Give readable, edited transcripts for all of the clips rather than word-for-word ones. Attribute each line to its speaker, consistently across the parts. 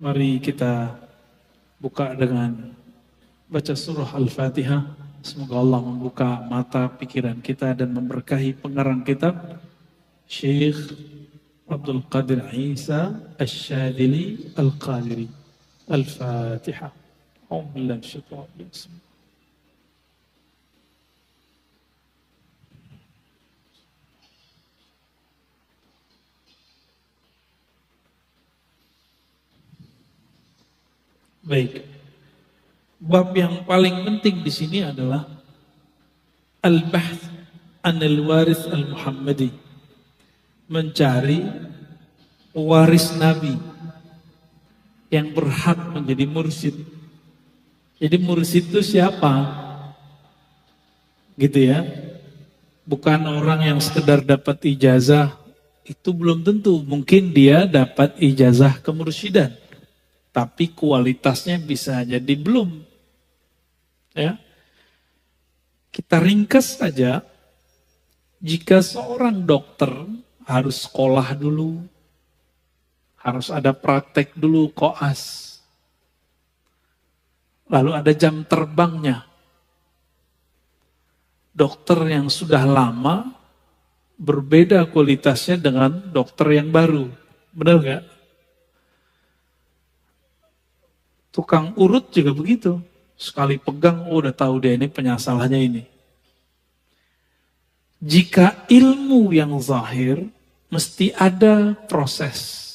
Speaker 1: Mari kita buka dengan baca surah Al-Fatihah. Semoga Allah membuka mata pikiran kita dan memberkahi pengarang kitab Syekh Abdul Qadir Isa Asy-Syadzili Al-Qadiri. Al-Fatihah. A'udzubillahi minasyaitonir rajim. Baik. Bab yang paling penting di sini adalah al-bahth anil waris al-Muhammadi. Mencari waris Nabi yang berhak menjadi mursyid. Jadi mursyid itu siapa? Gitu ya. Bukan orang yang sekedar dapat ijazah, itu belum tentu. Mungkin dia dapat ijazah kemursyidan, tapi kualitasnya bisa jadi belum. Ya. Kita ringkas saja, jika seorang dokter harus sekolah dulu, harus ada praktek dulu koas, lalu ada jam terbangnya. Dokter yang sudah lama berbeda kualitasnya dengan dokter yang baru, benar nggak? Tukang urut juga begitu. Sekali pegang, udah tahu dia ini penyasalannya ini. Jika ilmu yang zahir, mesti ada proses.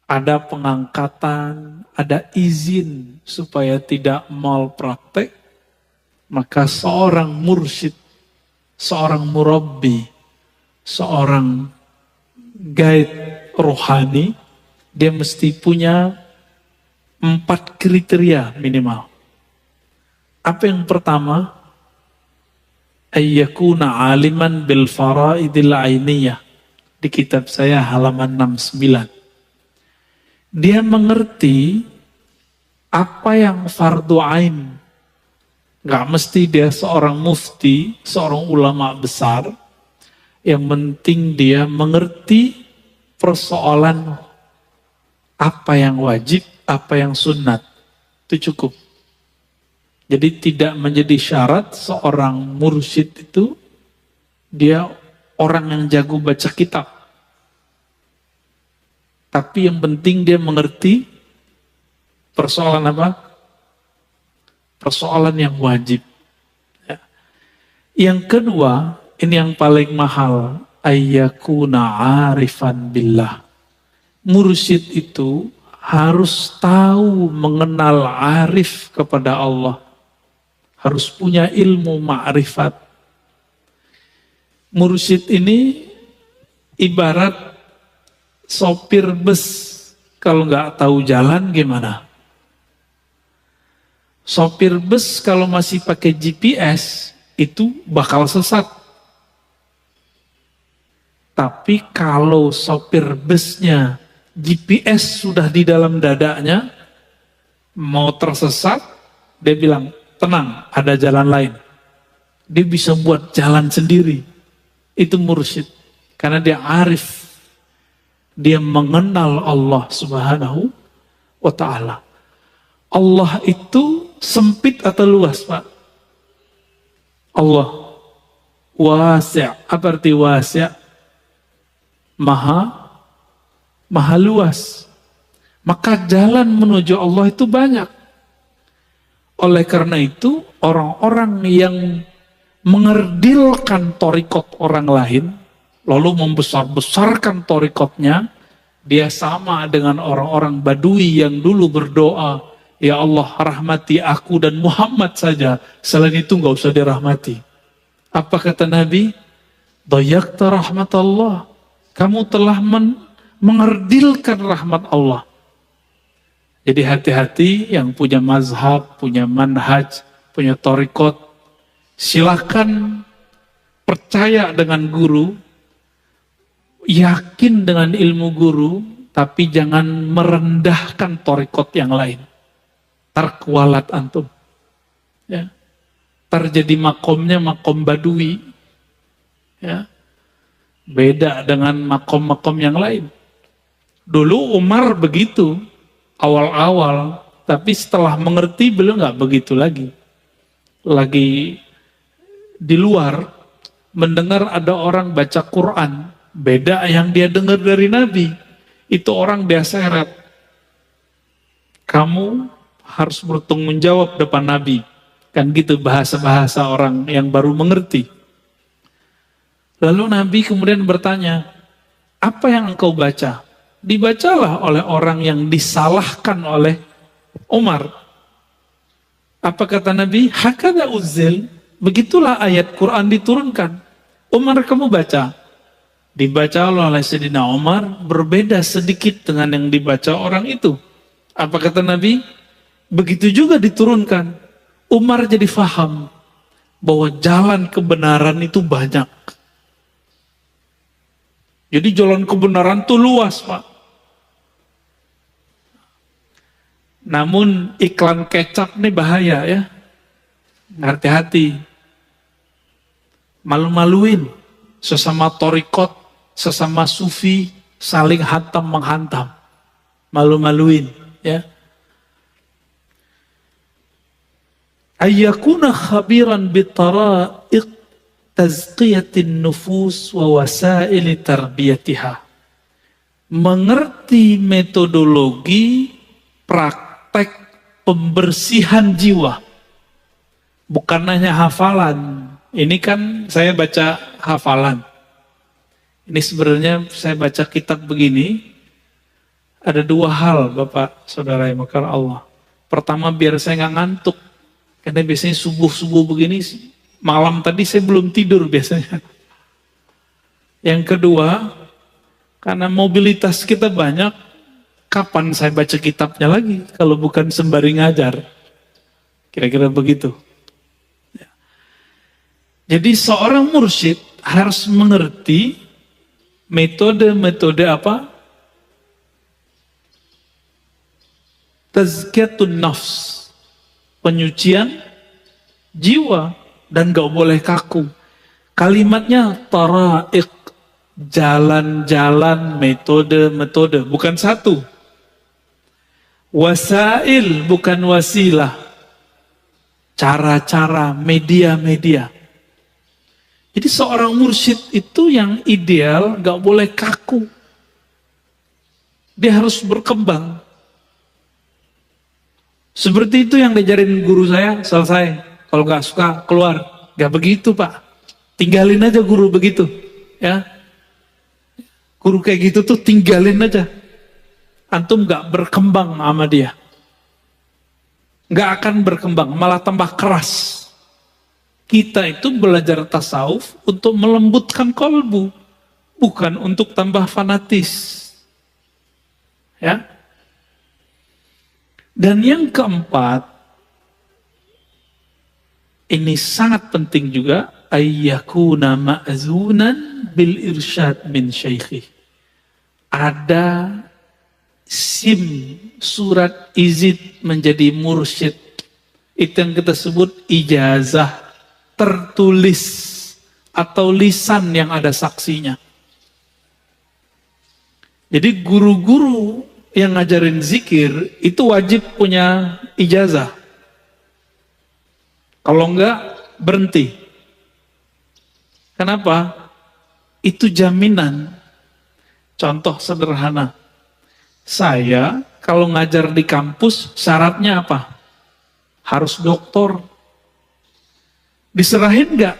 Speaker 1: Ada pengangkatan, ada izin supaya tidak malpraktek. Maka seorang mursyid, seorang murabbi, seorang guide rohani, dia mesti punya 4 kriteria minimal. Apa yang pertama? Ayyakuna aliman bil faraidil ainiyah. Di kitab saya halaman 69. Dia mengerti apa yang fardu ain. Gak mesti dia seorang mufti, seorang ulama besar. Yang penting dia mengerti persoalan apa yang wajib, apa yang sunnat. Itu cukup. Jadi tidak menjadi syarat seorang mursyid itu dia orang yang jago baca kitab. Tapi yang penting dia mengerti persoalan apa? Persoalan yang wajib. Ya. Yang kedua, ini yang paling mahal, ayyakuna arifan billah. Mursyid itu harus tahu mengenal arif kepada Allah. Harus punya ilmu ma'rifat. Mursyid ini ibarat sopir bus. Kalau nggak tahu jalan gimana? Sopir bus kalau masih pakai GPS itu bakal sesat. Tapi kalau sopir busnya GPS sudah di dalam dadanya, mau tersesat, dia bilang, tenang, ada jalan lain. Dia bisa buat jalan sendiri. Itu mursyid. Karena dia arif. Dia mengenal Allah Subhanahu wa ta'ala. Allah itu sempit atau luas, Pak? Allah wasi'. Apa arti wasi'? Maha luas. Maka jalan menuju Allah itu banyak. Oleh karena itu, orang-orang yang mengerdilkan torikot orang lain, lalu membesar-besarkan torikotnya, dia sama dengan orang-orang Badui yang dulu berdoa, ya Allah rahmati aku dan Muhammad saja, selain itu gak usah dirahmati. Apa kata Nabi? Dayakta rahmat Allah. Kamu telah mengerdilkan rahmat Allah. Jadi hati-hati yang punya mazhab, punya manhaj, punya torikot. Silakan percaya dengan guru, yakin dengan ilmu guru, tapi jangan merendahkan torikot yang lain. Kualat antum. Ya. Jadi makomnya makom badui. Ya. Beda dengan makom-makom yang lain. Dulu Umar begitu. awal-awal, tapi setelah mengerti beliau nggak begitu lagi. Lagi di luar, mendengar ada orang baca Quran, beda yang dia dengar dari Nabi. Itu orang dia seret. Kamu harus bertanggung jawab depan Nabi. Kan gitu bahasa-bahasa orang yang baru mengerti. Lalu Nabi kemudian bertanya, apa yang engkau baca? Dibacalah oleh orang yang disalahkan oleh Umar. Apa kata Nabi? Hakada uzil. Begitulah ayat Quran diturunkan. Umar, kamu baca. Dibaca oleh Sayyidina Umar berbeda sedikit dengan yang dibaca orang itu. Apa kata Nabi? Begitu juga diturunkan. Umar jadi faham bahwa jalan kebenaran itu banyak. Jadi jalan kebenaran itu luas, Pak. Namun iklan kecap nih bahaya ya. Hati-hati. Malu-maluin. Sesama torikot, sesama sufi, saling hantam-menghantam. Malu-maluin ya. Ayyakuna khabiran bitara'iq tazqiyatin nufus wa wasaili tarbiyatiha. Mengerti metodologi praktek pembersihan jiwa. Bukan hanya hafalan. Ini kan saya baca hafalan. Ini sebenarnya saya baca kitab begini. Ada dua hal Bapak, Saudara yang makar Allah. Pertama biar saya nggak ngantuk. Karena biasanya subuh-subuh begini, malam tadi saya belum tidur biasanya. Yang kedua, karena mobilitas kita banyak, kapan saya baca kitabnya lagi kalau bukan sembari ngajar? Kira-kira begitu. Jadi seorang mursyid harus mengerti metode-metode apa? Tazkiyatun nafs. Penyucian jiwa dan gak boleh kaku. Kalimatnya tara'iq, jalan-jalan, metode-metode, bukan satu. Wasail, bukan wasilah. Cara-cara, media-media. Jadi seorang mursyid itu yang ideal gak boleh kaku. Dia harus berkembang. Seperti itu yang diajarin guru saya, selesai. Kalau nggak suka, keluar. Nggak begitu, Pak. Tinggalin aja guru begitu. Ya. Guru kayak gitu tuh tinggalin aja. Antum nggak berkembang sama dia. Nggak akan berkembang, malah tambah keras. Kita itu belajar tasawuf untuk melembutkan kolbu. Bukan untuk tambah fanatis. Ya. Dan yang keempat, ini sangat penting juga, ayyakuna ma'zunan bil irsyad min syaikhi. Ada SIM, surat izin menjadi mursyid. Itu yang kita sebut ijazah tertulis atau lisan yang ada saksinya. Jadi guru-guru yang ngajarin zikir itu wajib punya ijazah. Kalau enggak, berhenti. Kenapa? Itu jaminan. Contoh sederhana. Saya kalau ngajar di kampus syaratnya apa? Harus doktor. Diserahin enggak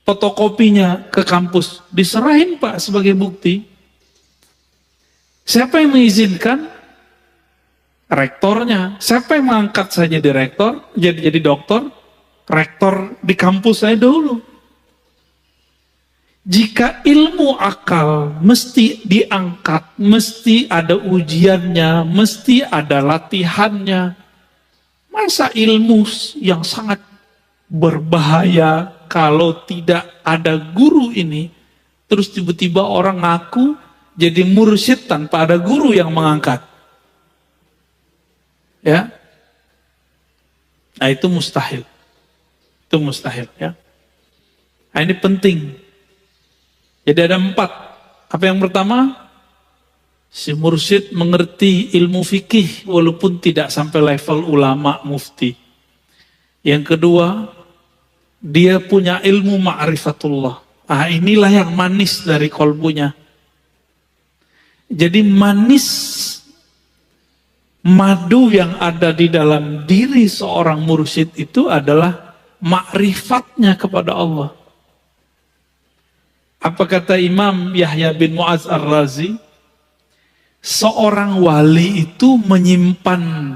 Speaker 1: fotokopinya ke kampus? Diserahin Pak sebagai bukti. Siapa yang mengizinkan? Rektornya. Siapa yang mengangkat saya jadi rektor, jadi dokter? Rektor di kampus saya dulu. Jika ilmu akal mesti diangkat, mesti ada ujiannya, mesti ada latihannya. Masa ilmu yang sangat berbahaya kalau tidak ada guru ini, terus tiba-tiba orang ngaku jadi mursyid tanpa ada guru yang mengangkat. Ya. Nah itu mustahil. Itu mustahil ya. Nah ini penting. Jadi ada 4. Apa yang pertama? Si mursyid mengerti ilmu fikih walaupun tidak sampai level ulama mufti. Yang kedua, dia punya ilmu ma'rifatullah. Inilah yang manis dari kolbunya. Jadi manis madu yang ada di dalam diri seorang mursyid itu adalah ma'rifatnya kepada Allah. Apa kata Imam Yahya bin Mu'adz Ar-Razi? Seorang wali itu menyimpan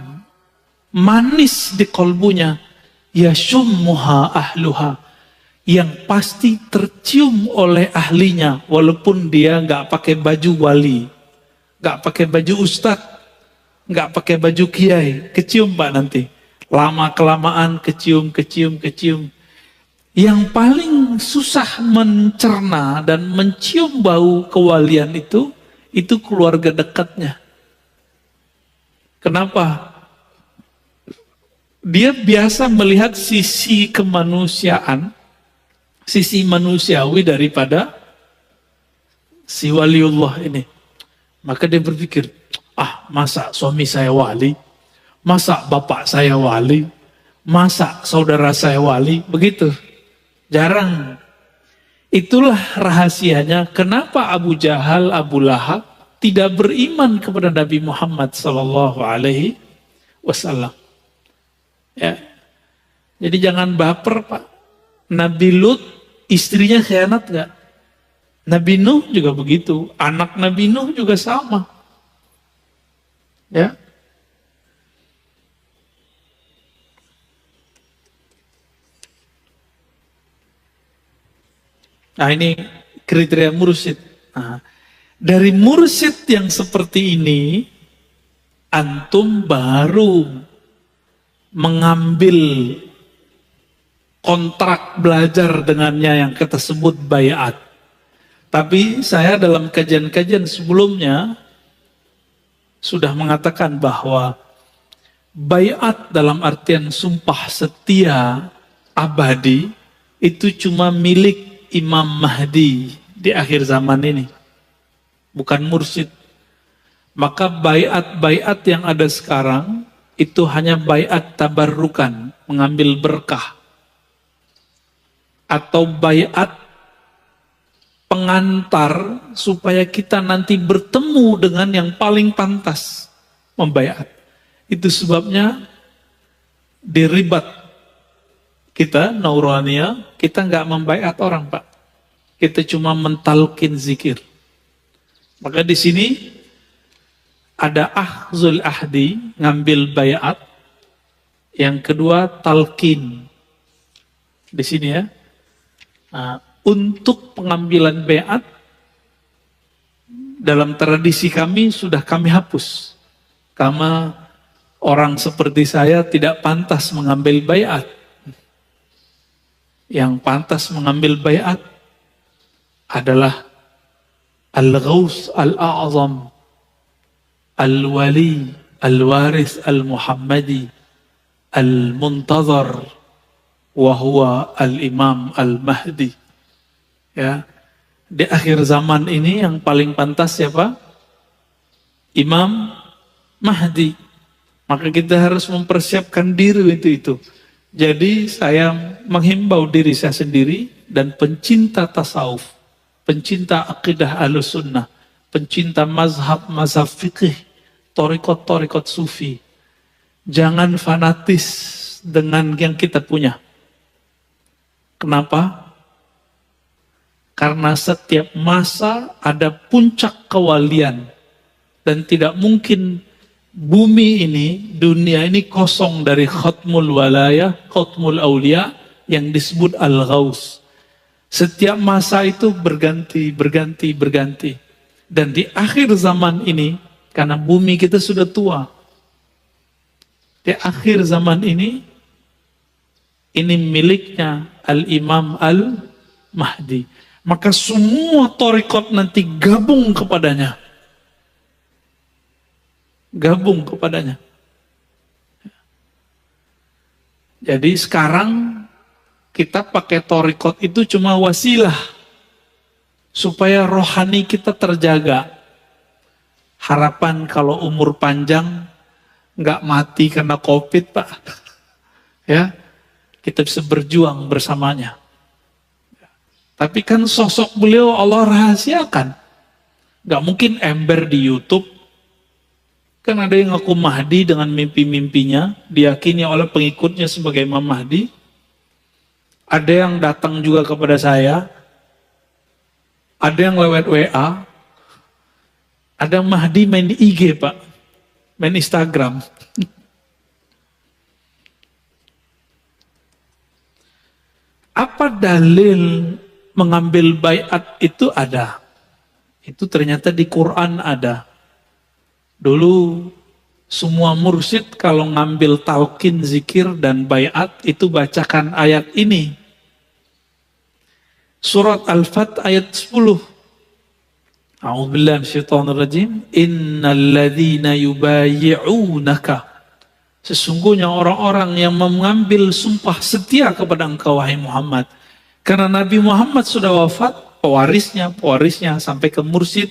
Speaker 1: manis di kolbunya, yashummuha ahluha, yang pasti tercium oleh ahlinya, walaupun dia nggak pakai baju wali, nggak pakai baju ustadz, nggak pakai baju kiai, kecium Pak nanti. Lama kelamaan kecium. Yang paling susah mencerna dan mencium bau kewalian itu keluarga dekatnya. Kenapa? Dia biasa melihat sisi kemanusiaan, sisi manusiawi daripada si waliullah ini. Maka dia berpikir, masa suami saya wali? Masa bapak saya wali? Masa saudara saya wali? Begitu. Jarang. Itulah rahasianya kenapa Abu Jahal, Abu Lahab tidak beriman kepada Nabi Muhammad sallallahu alaihi wasallam. Ya. Jadi jangan baper, Pak. Nabi Lut istrinya khianat enggak? Nabi Nuh juga begitu, anak Nabi Nuh juga sama. Ya. Nah, ini kriteria mursyid. Nah, dari mursyid yang seperti ini, antum baru mengambil kontrak belajar dengannya yang kita sebut bayat. Tapi saya dalam kajian-kajian sebelumnya sudah mengatakan bahwa bayat dalam artian sumpah setia abadi itu cuma milik Imam Mahdi di akhir zaman ini, bukan mursyid. Maka bayat-bayat yang ada sekarang itu hanya bayat tabarrukan, mengambil berkah, atau bayat pengantar supaya kita nanti bertemu dengan yang paling pantas membayat. Itu sebabnya di ribat kita, Nauraniyah, kita nggak membayat orang, Pak. Kita cuma mentalkin zikir. Maka di sini ada akhzul ahdi, ngambil bayat. Yang kedua, talqin. Di sini ya. Nah, untuk pengambilan bayat, dalam tradisi kami sudah kami hapus. Karena orang seperti saya tidak pantas mengambil bayat. Yang pantas mengambil bayat adalah Al-Ghaus Al-A'zam, Al-Wali, Al-Waris Al-Muhammadi, Al-Muntazar, wa huwa Al-Imam Al-Mahdi. Ya, di akhir zaman ini yang paling pantas siapa? Imam Mahdi. Maka kita harus mempersiapkan diri itu. Jadi saya menghimbau diri saya sendiri dan pencinta tasawuf, pencinta akidah Ahlussunnah, pencinta mazhab fikih, torikot sufi. Jangan fanatis dengan yang kita punya. Kenapa? Karena setiap masa ada puncak kewalian dan tidak mungkin bumi ini, dunia ini kosong dari khatmul walayah, khatmul awliya yang disebut al-ghaus. Setiap masa itu berganti. Dan di akhir zaman ini, karena bumi kita sudah tua, di akhir zaman ini miliknya Al-Imam Al-Mahdi. Maka semua torikot nanti gabung kepadanya. Jadi sekarang kita pakai torikot itu cuma wasilah supaya rohani kita terjaga. harapan kalau umur panjang, nggak mati karena COVID, Pak. Ya, kita bisa berjuang bersamanya. Tapi kan sosok beliau Allah rahasiakan. Nggak mungkin ember di YouTube. Kan ada yang ngaku Mahdi dengan mimpi-mimpinya, diyakini oleh pengikutnya sebagai Imam Mahdi. Ada yang datang juga kepada saya, ada yang lewat WA, ada Mahdi main di IG, Pak, main Instagram. Apa dalil mengambil baiat itu ada? Itu ternyata di Quran ada. Dulu semua mursyid kalau ngambil talqin zikir dan baiat itu bacakan ayat ini. Surat Al-Fat ayat 10. A'udzubillahi minasyaitonirrajim. Innal ladzina yubayyi'unaka. Sesungguhnya orang-orang yang mengambil sumpah setia kepada engkau wahai Muhammad. Karena Nabi Muhammad sudah wafat, pewarisnya sampai ke mursyid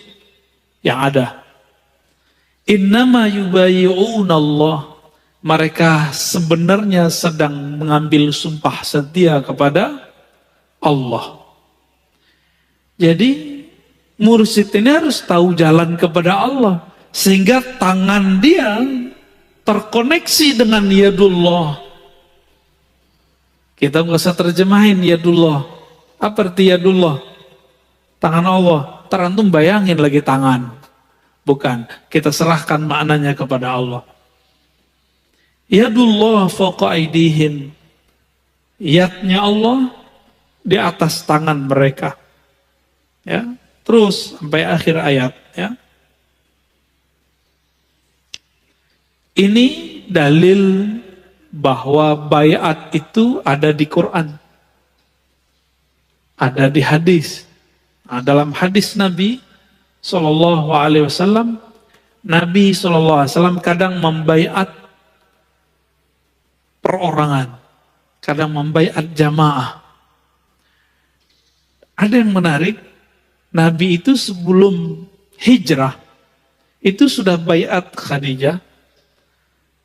Speaker 1: yang ada. Innama yubayyi'unallah. Mereka sebenarnya sedang mengambil sumpah setia kepada Allah. Jadi mursyid ini harus tahu jalan kepada Allah. Sehingga tangan dia terkoneksi dengan yadullah. Kita nggak usah terjemahin yadullah. Apa arti yadullah? Tangan Allah. Terantum bayangin lagi tangan. Bukan. Kita serahkan maknanya kepada Allah. Yadullah fawqa aydihim. Yadnya Allah di atas tangan mereka. Ya, terus sampai akhir ayat, ya. Ini dalil bahwa baiat itu ada di Quran. Ada di hadis. Nah, dalam hadis Nabi SAW, Nabi SAW kadang membaiat perorangan, kadang membaiat jamaah. Ada yang menarik, Nabi itu sebelum hijrah, itu sudah baiat Khadijah,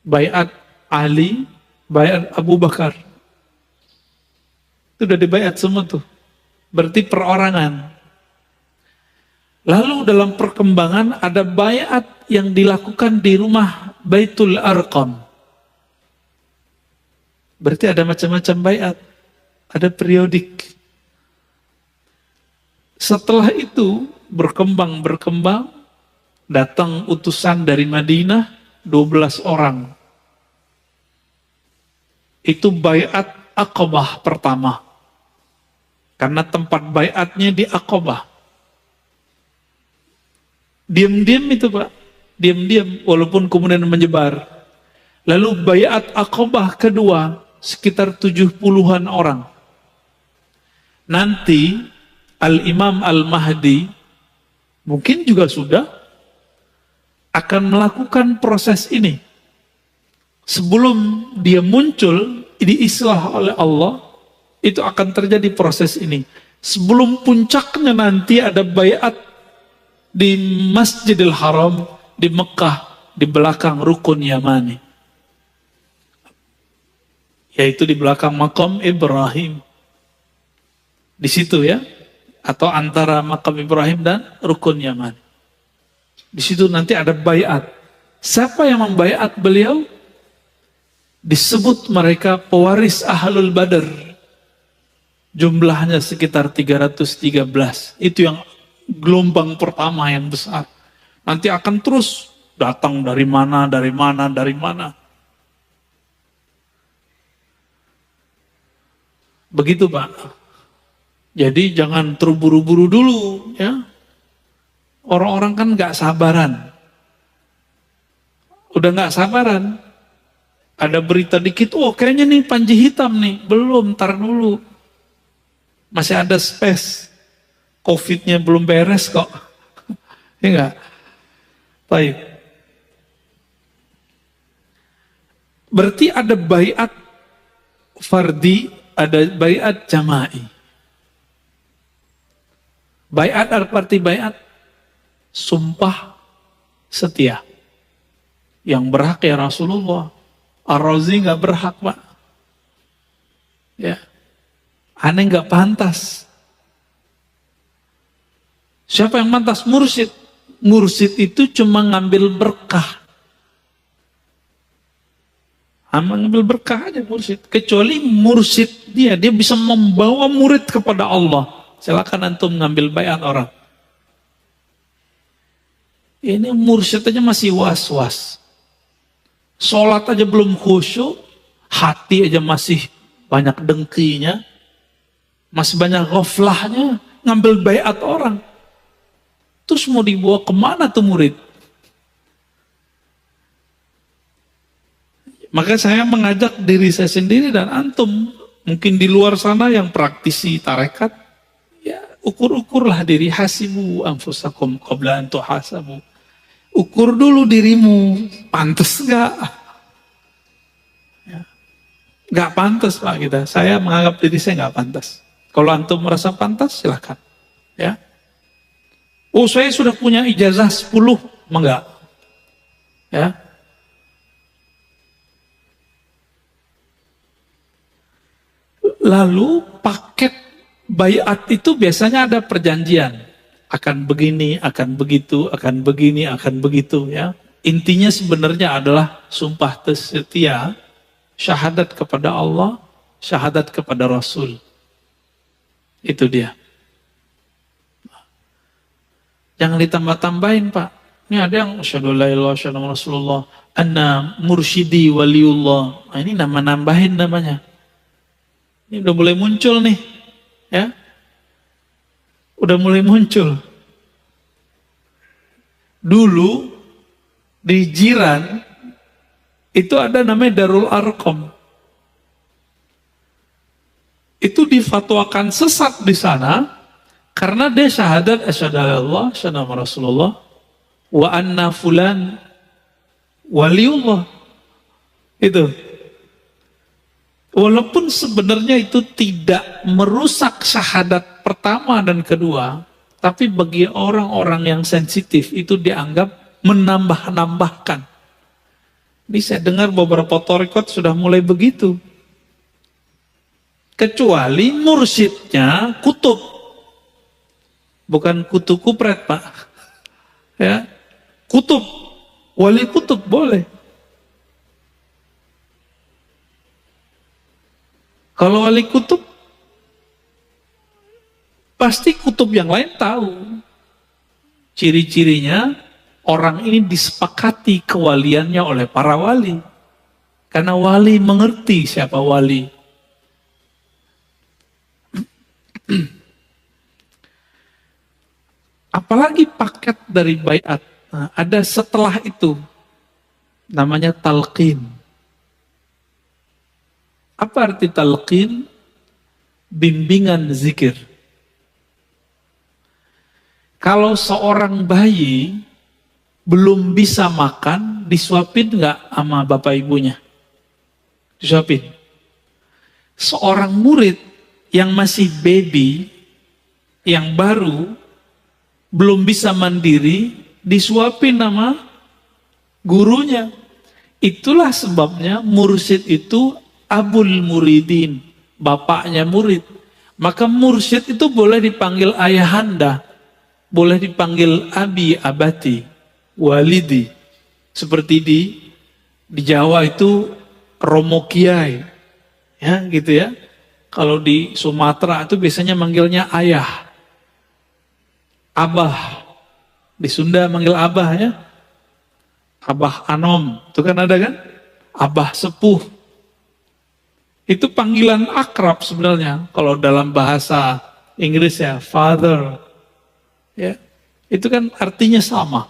Speaker 1: baiat Ali, baiat Abu Bakar. Itu udah dibaiat semua tuh. Berarti perorangan. Lalu dalam perkembangan ada baiat yang dilakukan di rumah Baitul Arqam. Berarti ada macam-macam baiat. Ada periodik. Setelah itu berkembang, datang utusan dari Madinah 12 orang. Itu baiat Aqabah pertama. Karena tempat baiatnya di Aqabah. Diam-diam itu, Pak. Diam-diam walaupun kemudian menyebar. Lalu baiat Aqabah kedua sekitar 70-an orang. Nanti Al-Imam Al-Mahdi mungkin juga sudah akan melakukan proses ini. Sebelum dia muncul, diislah oleh Allah, itu akan terjadi proses ini. Sebelum puncaknya nanti ada baiat di Masjidil Haram, di Mekah, di belakang Rukun Yamani. Yaitu di belakang makam Ibrahim. Di situ ya. Atau antara makam Ibrahim dan Rukun Yamani. Di situ nanti ada baiat. Siapa yang membaiat beliau? Disebut mereka pewaris Ahlul Badar. Jumlahnya sekitar 313. Itu yang gelombang pertama yang besar. Nanti akan terus datang dari mana. Begitu, Pak. Jadi jangan terburu-buru dulu, ya. Orang-orang kan nggak sabaran. Udah nggak sabaran. Ada berita dikit, oh kayaknya nih Panji Hitam nih. Belum, ntar dulu. Masih ada space. COVID-nya belum beres kok. Ya enggak? Baik. Berarti ada baiat fardi, ada baiat jama'i. Baiat arti baiat sumpah setia. Yang berhak ya Rasulullah. Ar-Razi nggak berhak, Pak. Ya, aneh nggak pantas. Siapa yang pantas? Mursyid. Mursyid itu cuma ngambil berkah. Ngambil berkah aja mursyid. Kecuali mursyid dia bisa membawa murid kepada Allah. Silakan antum ngambil baiat orang. Ini mursyid aja masih was-was. Sholat aja belum khusyuk, hati aja masih banyak dengkinya, masih banyak ghaflahnya, ngambil baiat orang. Terus mau dibawa kemana tuh murid? Maka saya mengajak diri saya sendiri dan antum, mungkin di luar sana yang praktisi tarekat, ya ukur-ukurlah diri, hasibu anfusakum qabla an tuhasabu. Ukur dulu dirimu, pantas gak? Ya. Gak pantas Pak kita. Saya menganggap diri saya gak pantas. Kalau antum merasa pantas, silahkan. Ya. Oh saya sudah punya ijazah 10, enggak. Ya. Lalu paket baiat itu biasanya ada perjanjian. Akan begini, akan begitu, akan begini, akan begitu ya. Intinya sebenarnya adalah sumpah setia, syahadat kepada Allah, syahadat kepada Rasul. Itu dia. Jangan ditambah-tambahin Pak. Ini ada yang asyhadu la ilaha illallah Rasulullah, anna mursyidi waliullah. Nah, ini nambahin namanya. Ini udah mulai muncul nih. Ya. Udah mulai muncul. Dulu di Jiran itu ada namanya Darul Arqam. Itu difatwakan sesat di sana karena dia syahadat asyhadu Allah, asyhadu Rasulullah wa anna fulan waliullah. Itu. Walaupun sebenarnya itu tidak merusak syahadat pertama dan kedua, tapi bagi orang-orang yang sensitif itu dianggap menambah-nambahkan. Ini saya dengar beberapa thariqat sudah mulai begitu. Kecuali mursyidnya kutub. Bukan kutu kupret Pak. Ya, kutub. Wali kutub boleh. Kalau wali kutub, pasti kutub yang lain tahu. Ciri-cirinya, orang ini disepakati kewaliannya oleh para wali. Karena wali mengerti siapa wali. Apalagi paket dari baiat. Nah, ada setelah itu, namanya talqin. Apa arti talqin? Bimbingan zikir. Kalau seorang bayi belum bisa makan, disuapin nggak sama bapak ibunya? Disuapin. Seorang murid yang masih baby, yang baru, belum bisa mandiri, disuapin sama gurunya. Itulah sebabnya mursyid itu abul muridin, bapaknya murid. Maka mursyid itu boleh dipanggil ayahanda, boleh dipanggil abi abati, walidi. Seperti di Jawa itu romo kiai, ya gitu ya. Kalau di Sumatera itu biasanya manggilnya ayah, abah. Di Sunda manggil abah ya, abah anom, itu kan ada kan, abah sepuh. Itu panggilan akrab sebenarnya. Kalau dalam bahasa Inggris ya, father. Ya, itu kan artinya sama.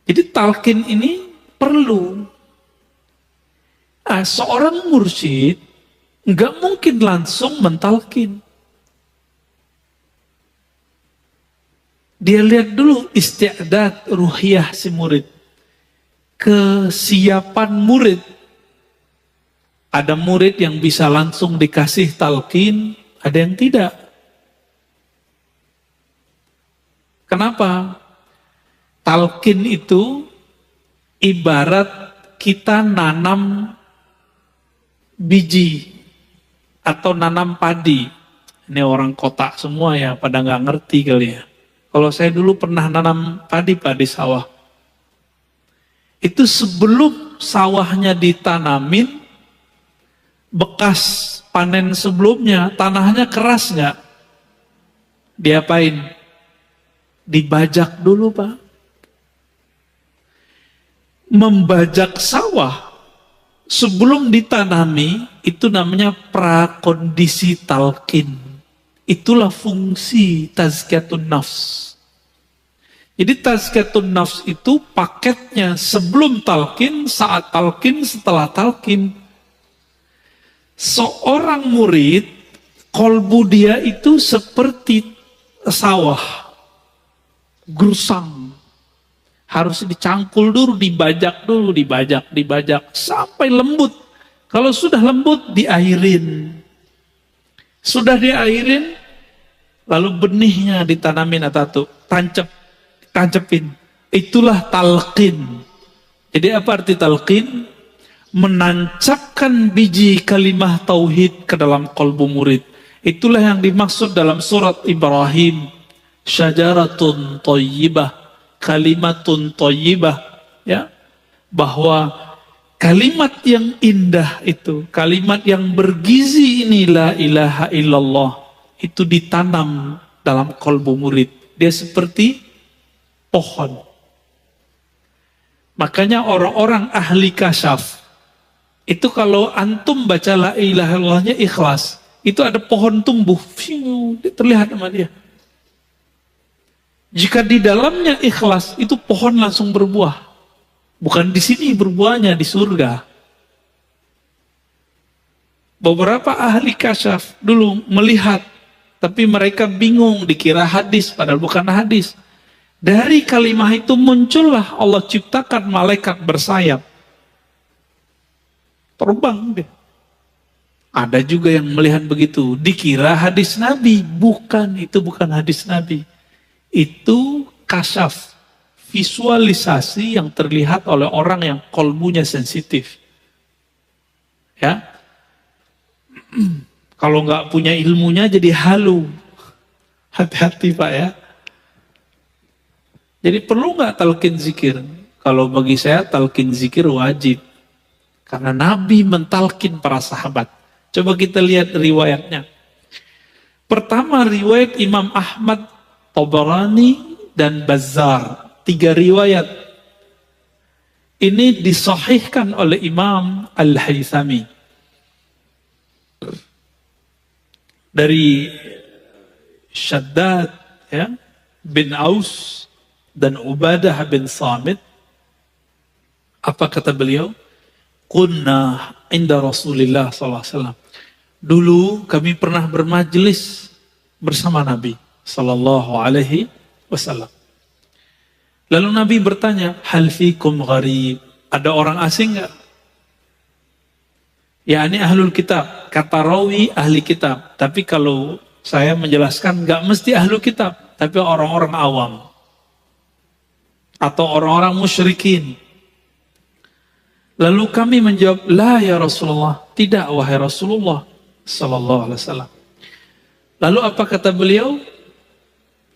Speaker 1: Jadi talqin ini perlu. Seorang mursyid nggak mungkin langsung mentalkin. Dia lihat dulu istiadat ruhiyah si murid. Kesiapan murid. Ada murid yang bisa langsung dikasih talqin, ada yang tidak. Kenapa? Talqin itu ibarat kita nanam biji atau nanam padi. Ini orang kota semua ya, pada nggak ngerti kali ya. Kalau saya dulu pernah nanam padi sawah. Itu sebelum sawahnya ditanamin, bekas panen sebelumnya, tanahnya keras nggak? Diapain? Dibajak dulu, Pak. Membajak sawah sebelum ditanami itu namanya prakondisi talqin. Itulah fungsi tazkiyatun nafs. Jadi tazkiyatun nafs itu paketnya sebelum talqin, saat talqin, setelah talqin. Seorang murid, kolbu dia itu seperti sawah, gersang. Harus dicangkul dulu, dibajak dulu, dibajak, sampai lembut. Kalau sudah lembut, diairin. Sudah diairin, lalu benihnya ditanamin atau tancepin. Itulah talqin. Jadi apa arti talqin? Menancapkan biji kalimah tauhid ke dalam kolbu murid. Itulah yang dimaksud dalam surat Ibrahim. Syajaratun thayyibah, kalimatun thayyibah, ya, bahwa kalimat yang indah itu, kalimat yang bergizi ini la ilaha illallah, itu ditanam dalam kolbu murid. Dia seperti pohon. Makanya orang-orang ahli kasyaf itu kalau antum baca la ilaha illallahnya ikhlas, itu ada pohon tumbuh, terlihat sama dia. Jika di dalamnya ikhlas, itu pohon langsung berbuah. Bukan di sini berbuahnya, di surga. Beberapa ahli kasyaf dulu melihat, tapi mereka bingung, dikira hadis, padahal bukan hadis. Dari kalimah itu muncullah Allah ciptakan malaikat bersayap. Terbang dia. Ada juga yang melihat begitu, dikira hadis Nabi. Bukan, itu bukan hadis Nabi. Itu kasyaf, visualisasi yang terlihat oleh orang yang kolbunya sensitif. Ya, kalau nggak punya ilmunya jadi halu. Hati-hati Pak ya. Jadi perlu nggak talqin zikir? Kalau bagi saya talqin zikir wajib. Karena Nabi mentalkin para sahabat. Coba kita lihat riwayatnya. Pertama riwayat Imam Ahmad, Tabarani, dan Bazzar. 3 riwayat. Ini disahihkan oleh Imam Al-Haythami. Dari Shaddad ya, bin Aus dan Ubadah bin Samit. Apa kata beliau? Kunna inda Rasulillah SAW. Dulu kami pernah bermajlis bersama Nabi Sallallahu Alaihi Wasallam. Lalu Nabi bertanya, hal fikum gharib, ada orang asing nggak? Ya ini ahlul kitab, kata rawi ahli kitab. Tapi kalau saya menjelaskan nggak mesti ahlul kitab, tapi orang-orang awam atau orang-orang musyrikin. Lalu kami menjawab, la ya Rasulullah, tidak wahai Rasulullah Sallallahu Alaihi Wasallam. Lalu apa kata beliau?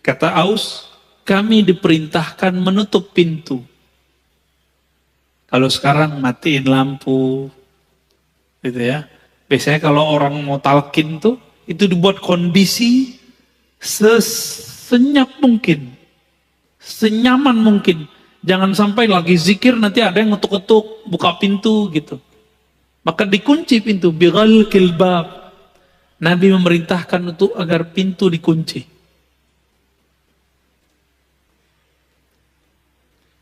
Speaker 1: Kata Aus, kami diperintahkan menutup pintu. Kalau sekarang matiin lampu, gitu ya. Biasanya kalau orang mau talqin tuh, itu dibuat kondisi sesenyap mungkin, senyaman mungkin. Jangan sampai lagi zikir nanti ada yang ngetuk-ngetuk, buka pintu gitu. Maka dikunci pintu, bighalqil bab. Nabi memerintahkan untuk agar pintu dikunci.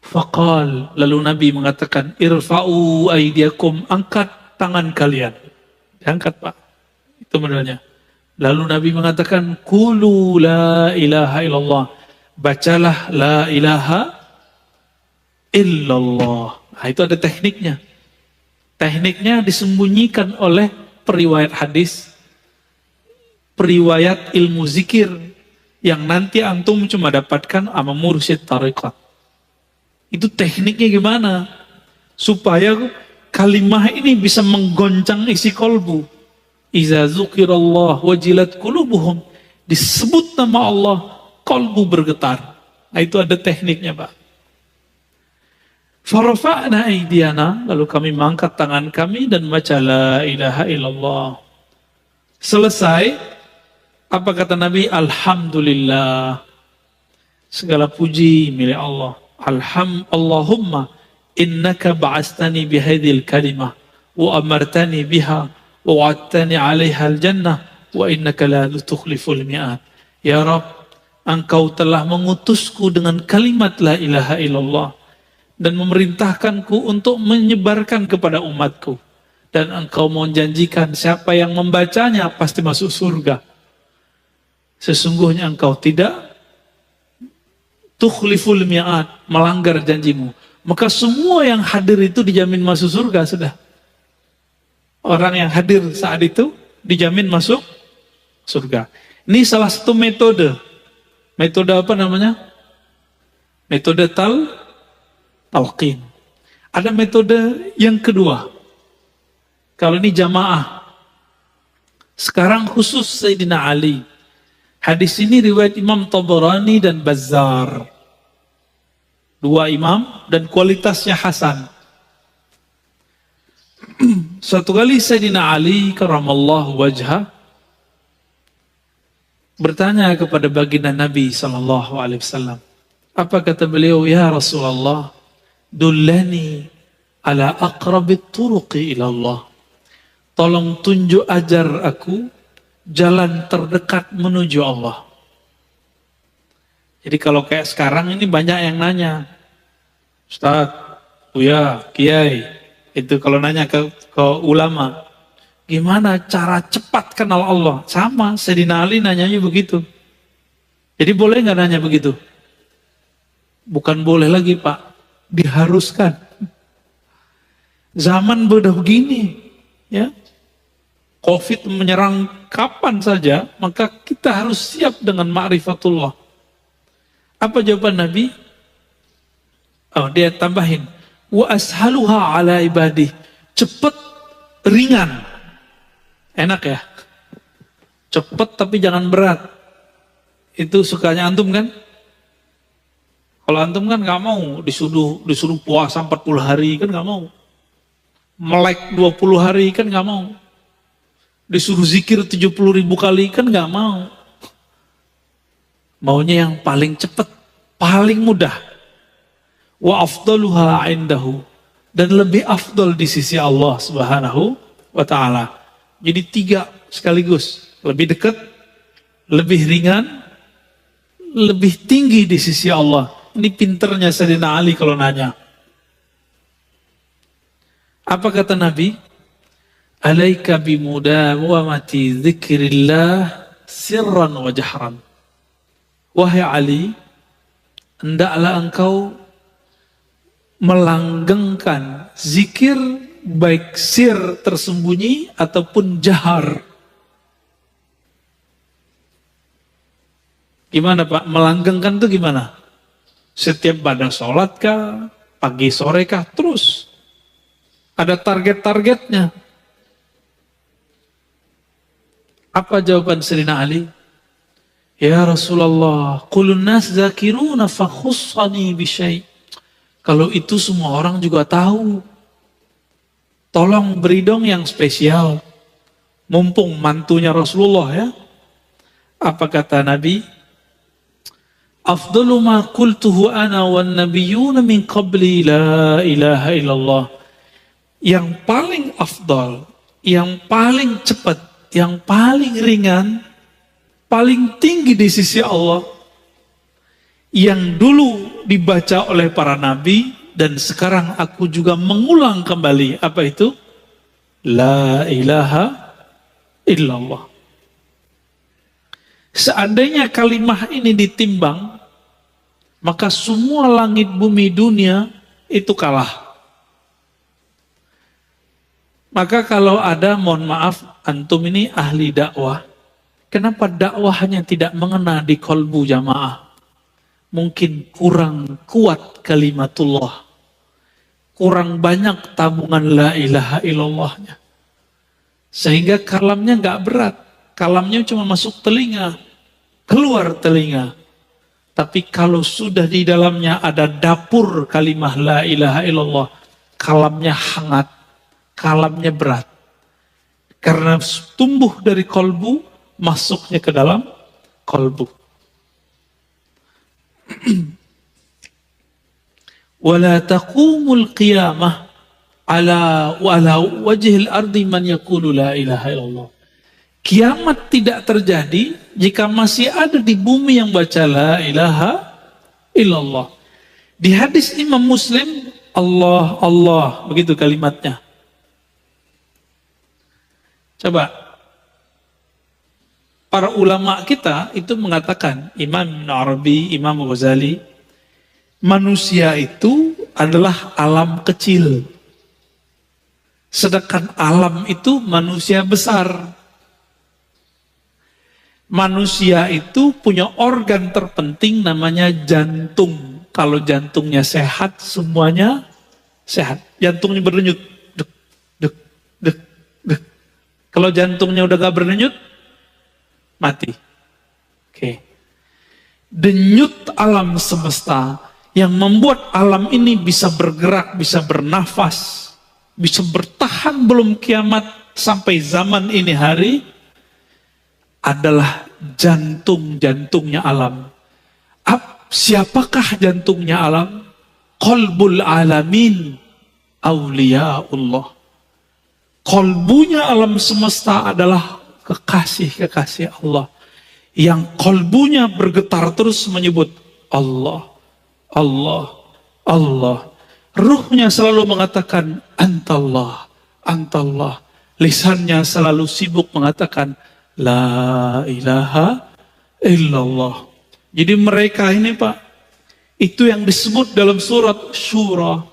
Speaker 1: Faqal, lalu Nabi mengatakan, irfa'u aydiyakum, angkat tangan kalian. Diangkat Pak, itu modelnya. Lalu Nabi mengatakan, qulu la ilaha illallah, bacalah la ilaha illallah. Nah, itu ada tekniknya. Tekniknya disembunyikan oleh periwayat hadis, periwayat ilmu zikir, yang nanti antum cuma dapatkan sama mursyid tarekat. Itu tekniknya gimana? Supaya kalimah ini bisa menggoncang isi kolbu. Iza zukirallah wajilat qulubuhum. Disebut nama Allah, kolbu bergetar. Nah itu ada tekniknya Pak. Farafa'na aydiyana, lalu kami mengangkat tangan kami dan baca la ilaha illallah. Selesai, apa kata Nabi? Alhamdulillah. Segala puji milik Allah. Allahumma innaka ba'astani bihadhil kalimah wa amartani biha wa wa'adtani 'alaiha al-jannah wa innaka la tukhliful mi'ad. Ya Rabb, Engkau telah mengutusku dengan kalimat la ilaha illallah dan memerintahkanku untuk menyebarkan kepada umatku. Dan Engkau menjanjikan siapa yang membacanya pasti masuk surga. Sesungguhnya Engkau tidak tukhliful mi'ad, melanggar janjimu. Maka semua yang hadir itu dijamin masuk surga sudah. Orang yang hadir saat itu dijamin masuk surga. Ini salah satu metode. Metode apa namanya? Metode talqin. Ada metode yang kedua. Kalau ini jamaah. Sekarang khusus Sayyidina Ali. Hadis ini riwayat Imam Tabarani dan Bazzar. Dua imam dan kualitasnya hasan. Suatu kali Sayyidina Ali karramallahu wajhah bertanya kepada baginda Nabi SAW. Apa kata beliau? Ya Rasulullah, dullani ala aqrabit turuqi ilallah. Tolong tunjuk ajar aku jalan terdekat menuju Allah. Jadi kalau kayak sekarang ini banyak yang nanya, Ustaz, Buya, Kiai, itu kalau nanya ke ulama, gimana cara cepat kenal Allah? Sama, Sayyidina Ali nanyanya begitu. Jadi boleh nggak nanya begitu? Bukan boleh lagi Pak, diharuskan. Zaman udah begini, ya. Covid menyerang kapan saja, maka kita harus siap dengan ma'rifatullah. Apa jawaban Nabi? Oh, dia tambahin, wa ashaluha ala ibadih. Cepat, ringan. Enak ya? Cepat tapi jangan berat. Itu sukanya antum kan? Kalau antum kan nggak mau disuruh puasa 40 hari kan nggak mau. Melek 20 hari kan nggak mau. Disuruh zikir 70.000 kali kan nggak mau. Maunya yang paling cepat, paling mudah. Wa afdaluha indahu, dan lebih afdal di sisi Allah Subhanahu wa taala. Jadi 3 sekaligus, lebih dekat, lebih ringan, lebih tinggi di sisi Allah. Ini pinternya Sayyidina Ali kalau nanya. Apa kata Nabi? Alaika bimudawamati dzikrillah sirran wa jahran. Wahai Ali, hendaklah engkau melanggengkan zikir baik sir tersembunyi ataupun jahar. Gimana Pak? Melanggengkan itu gimana? Setiap pada sholat kah? Pagi sore kah? Terus. Ada target-targetnya. Apa jawaban Sayyidina Ali? Ya Rasulullah, qulun nas zakiruna fakhussani bisyai. Kalau itu semua orang juga tahu. Tolong beri dong yang spesial. Mumpung mantunya Rasulullah ya. Apa kata Nabi? Afdalu ma qultuhu ana wan nabiyyuna min qabli la ilaha illallah. Yang paling afdal, yang paling cepat, yang paling ringan, paling tinggi di sisi Allah, yang dulu dibaca oleh para nabi dan sekarang aku juga mengulang kembali. Apa itu? La ilaha illallah. Seandainya kalimah ini ditimbang, maka semua langit bumi dunia itu kalah. Maka kalau ada, mohon maaf, antum ini ahli dakwah, Kenapa dakwahnya tidak mengena di kolbu jamaah? Mungkin kurang kuat kalimatullah. Kurang banyak tabungan la ilaha illallahnya. Sehingga kalamnya nggak berat. Kalamnya cuma masuk telinga, keluar telinga. Tapi kalau sudah di dalamnya ada dapur kalimah la ilaha illallah, kalamnya hangat, kalamnya berat. Karena tumbuh dari kolbu, masuknya ke dalam kolbu. Wala taqumul qiyamah ala wajhil ardi man yaqulu la ilaha illallah. Kiamat tidak terjadi jika masih ada di bumi yang baca la ilaha illallah. Di hadis Imam Muslim, Allah, Allah, begitu kalimatnya. Coba, para ulama kita itu mengatakan, Imam Ibn Arabi, Imam Ghazali, manusia itu adalah alam kecil. Sedangkan alam itu manusia besar. Manusia itu punya organ terpenting namanya jantung. Kalau jantungnya sehat, semuanya sehat. Jantungnya berdenyut. Dek, dek, dek, dek. Kalau jantungnya udah gak berdenyut, mati. Oke. Denyut alam semesta yang membuat alam ini bisa bergerak, bisa bernafas, bisa bertahan belum kiamat sampai zaman ini hari, adalah jantung-jantungnya alam. Siapakah jantungnya alam? Qalbul alamin awliyaullah. Qalbunya alam semesta adalah kekasih-kekasih Allah. Yang qalbunya bergetar terus menyebut Allah, Allah, Allah. Ruhnya selalu mengatakan Antallah, Antallah. Lisannya selalu sibuk mengatakan La ilaha illallah. Jadi mereka ini Pak, itu yang disebut dalam surat Syura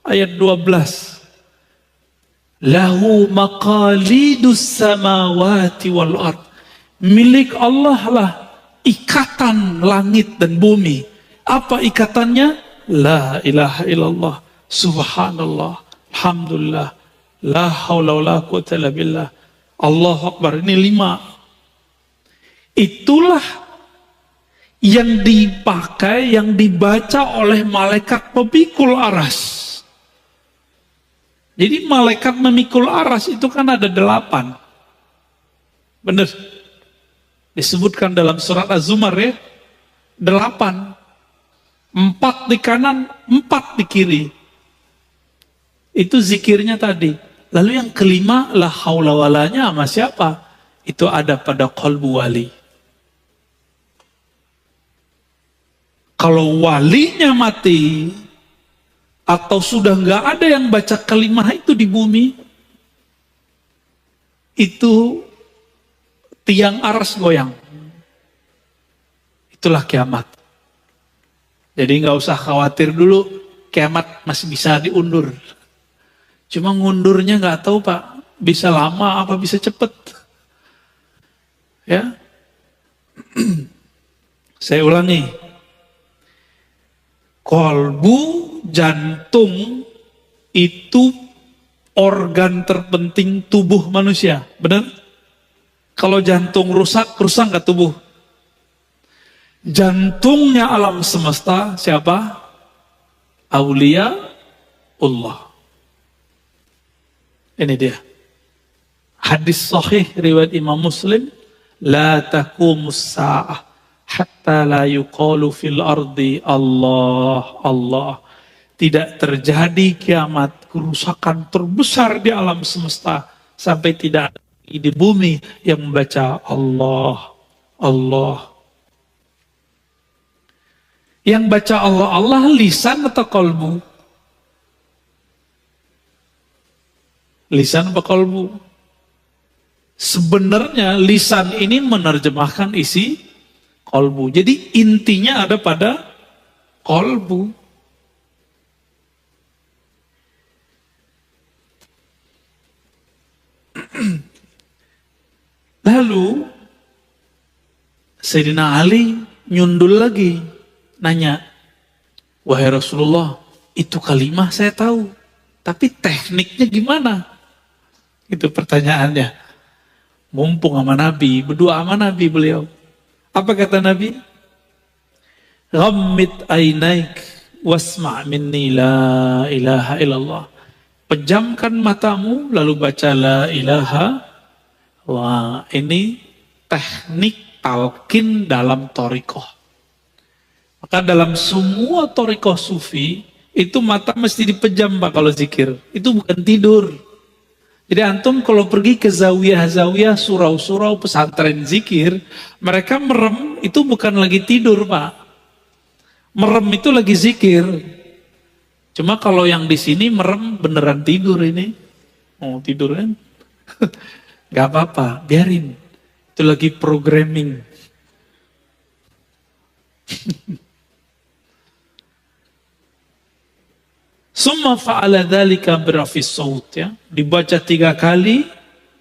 Speaker 1: ayat 12. Lahu maqalidus samawati wal ard. Milik Allah lah ikatan langit dan bumi. Apa ikatannya? La ilaha illallah. Subhanallah. Alhamdulillah. La haula wa la quwwata illa billah. Allahu Akbar. Ini 5. Itulah yang dipakai, yang dibaca oleh malaikat pemikul aras. Jadi malaikat memikul aras itu kan ada 8. Benar. Disebutkan dalam surat Az-Zumar ya. 8. 4 di kanan, 4 di kiri. Itu zikirnya tadi. Lalu yang kelima, la haula walanya sama siapa? Itu ada pada qalbu wali. Kalau walinya mati, atau sudah nggak ada yang baca kalimah itu di bumi, itu tiang aras goyang. Itulah kiamat. Jadi nggak usah khawatir dulu, kiamat masih bisa diundur. Cuma ngundurnya nggak tahu Pak, bisa lama apa bisa cepet. Ya, saya ulangi. Kolbu, jantung itu organ terpenting tubuh manusia, benar? Kalau jantung rusak, rusak nggak tubuh? Jantungnya alam semesta siapa? Aulia Allah. Ini dia. Hadis sahih riwayat Imam Muslim, la taqumus sa'ah hatta la yuqalu fil ardi Allah Allah. Tidak terjadi kiamat, kerusakan terbesar di alam semesta sampai tidak ada di bumi yang membaca Allah Allah. Yang baca Allah Allah lisan atau kolbu? Lisan atau kolbu? Sebenarnya lisan ini menerjemahkan isi kolbu. Jadi intinya ada pada kolbu. Lalu Sayyidina Ali nyundul lagi, nanya, wahai Rasulullah, itu kalimah saya tahu, tapi tekniknya gimana? Itu pertanyaannya. Mumpung sama Nabi, berdua sama Nabi beliau. Apa kata Nabi? Ghammid ainaik wasma' minni la ilaha illallah. Pejamkan matamu lalu baca la ilaha. Wah, ini teknik talqin dalam thariqah. Maka dalam semua thariqah sufi itu mata mesti dipejam Pak kalau zikir. Itu bukan tidur. Jadi antum kalau pergi ke zawiyah-zawiyah, surau-surau, pesantren zikir, mereka merem itu bukan lagi tidur Pak. Merem itu lagi zikir. Cuma kalau yang di sini merem beneran tidur ini. Oh tidur kan? Gak apa-apa, biarin. Itu lagi programming. Summa fa'ala dzalika birafis saut ya. Dibaca 3 kali,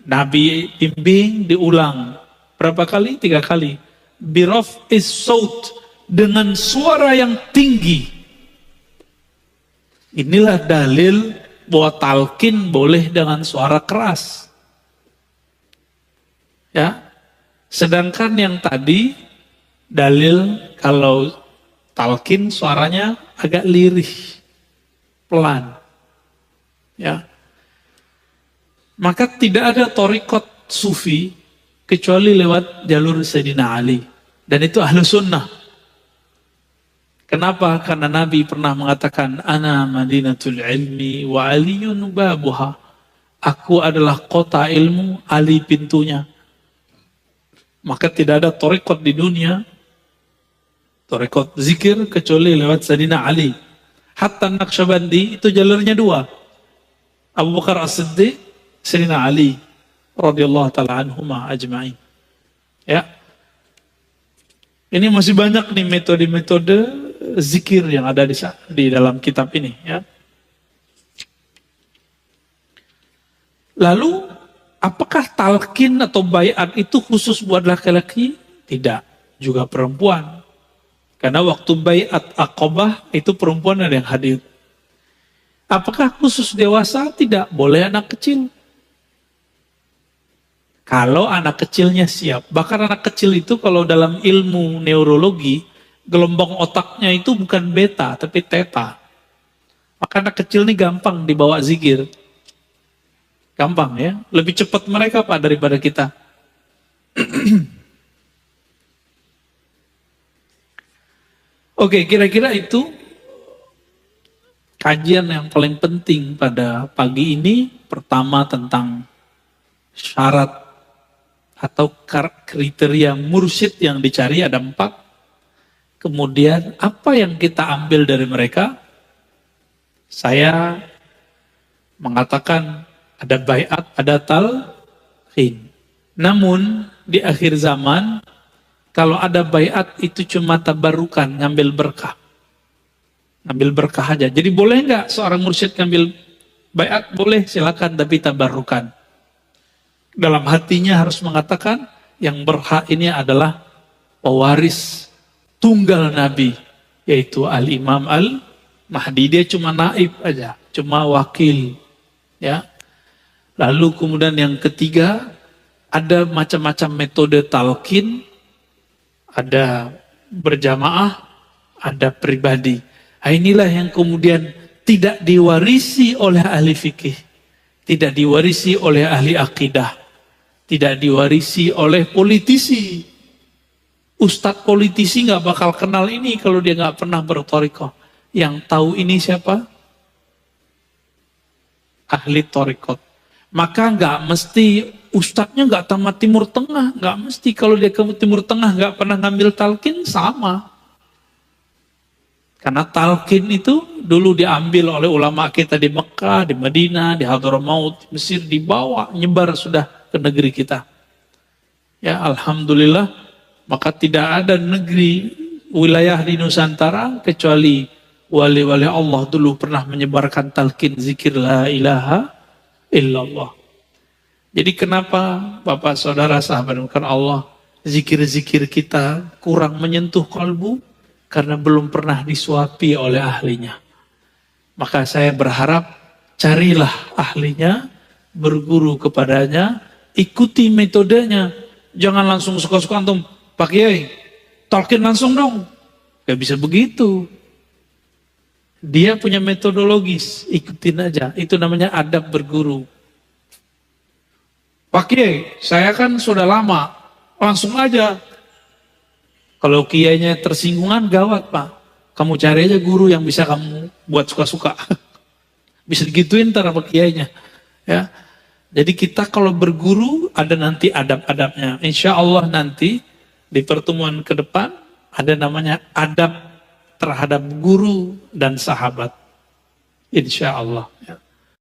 Speaker 1: Nabi bimbing, diulang. Berapa kali? 3 kali. Birafis saut, dengan suara yang tinggi. Inilah dalil bahwa talqin boleh dengan suara keras. Ya. Sedangkan yang tadi dalil kalau talqin suaranya agak lirih. Pelan, ya. Maka tidak ada thariqat sufi kecuali lewat jalur Sayyidina Ali, dan itu ahlu sunnah. Kenapa? Karena Nabi pernah mengatakan, ana madinatul ilmi wa aliyun babuha. Aku adalah kota ilmu, Ali pintunya. Maka tidak ada thariqat di dunia, thariqat zikir kecuali lewat Sayyidina Ali. Hatta Naqsyabandi itu jalurnya 2. Abu Bakar As-Siddiq, Sayyidina Ali radhiyallahu taala anhuma ajma'in. Ya. Ini masih banyak nih metode-metode zikir yang ada di dalam kitab ini, ya. Lalu apakah talqin atau baiat itu khusus buat laki-laki? Tidak, juga perempuan. Karena waktu baiat Aqabah itu perempuan ada yang hadir. Apakah khusus dewasa? Tidak, boleh anak kecil. Kalau anak kecilnya siap. Bahkan anak kecil itu kalau dalam ilmu neurologi, gelombang otaknya itu bukan beta, tapi theta. Maka anak kecil ini gampang dibawa zikir. Gampang ya, lebih cepat mereka Pak daripada kita. Oke, kira-kira itu kajian yang paling penting pada pagi ini. Pertama tentang syarat atau kriteria mursyid yang dicari ada 4. Kemudian apa yang kita ambil dari mereka? Saya mengatakan ada baiat, ada talqin. Namun di akhir zaman kalau ada baiat itu cuma tabarukan, ngambil berkah. Ngambil berkah aja. Jadi boleh nggak seorang mursyid ngambil baiat? Boleh, silakan, tapi tabarukan. Dalam hatinya harus mengatakan yang berhak ini adalah pewaris tunggal Nabi, yaitu Al-Imam Al-Mahdi. Dia cuma naib aja, cuma wakil. Ya. Lalu kemudian yang ketiga, ada macam-macam metode talqin. Ada berjamaah, ada pribadi. Nah, inilah yang kemudian tidak diwarisi oleh ahli fikih, tidak diwarisi oleh ahli akidah, tidak diwarisi oleh politisi. Ustadz politisi nggak bakal kenal ini kalau dia nggak pernah berthariqah. Yang tahu ini siapa? Ahli thariqat. Maka nggak mesti ustadznya nggak tamat Timur Tengah, nggak mesti. Kalau dia ke Timur Tengah nggak pernah ngambil talqin, sama. Karena talqin itu dulu diambil oleh ulama kita di Mekah, di Madinah, di Hadramaut, di Mesir, dibawa, nyebar sudah ke negeri kita. Ya, alhamdulillah. Maka tidak ada negeri, wilayah di Nusantara kecuali wali-wali Allah dulu pernah menyebarkan talqin zikir la ilaha illallah. Jadi kenapa Bapak Saudara sahabat Allah zikir-zikir kita kurang menyentuh kalbu karena belum pernah disuapi oleh ahlinya. Maka saya berharap carilah ahlinya, berguru kepadanya, ikuti metodenya. Jangan langsung suka-suka antum, Pak Kiai, talkin langsung dong. Gak bisa begitu. Dia punya metodologis, ikutin aja. Itu namanya adab berguru. Pak Kiai, saya kan sudah lama, langsung aja. Kalau kiainya tersinggungan, gawat Pak. Kamu cari aja guru yang bisa kamu buat suka-suka. Bisa digituin ntar sama kiainya. Ya. Jadi kita kalau berguru ada nanti adab-adabnya. Insya Allah nanti di pertemuan ke depan ada namanya adab terhadap guru dan sahabat. Insya Allah. Ya.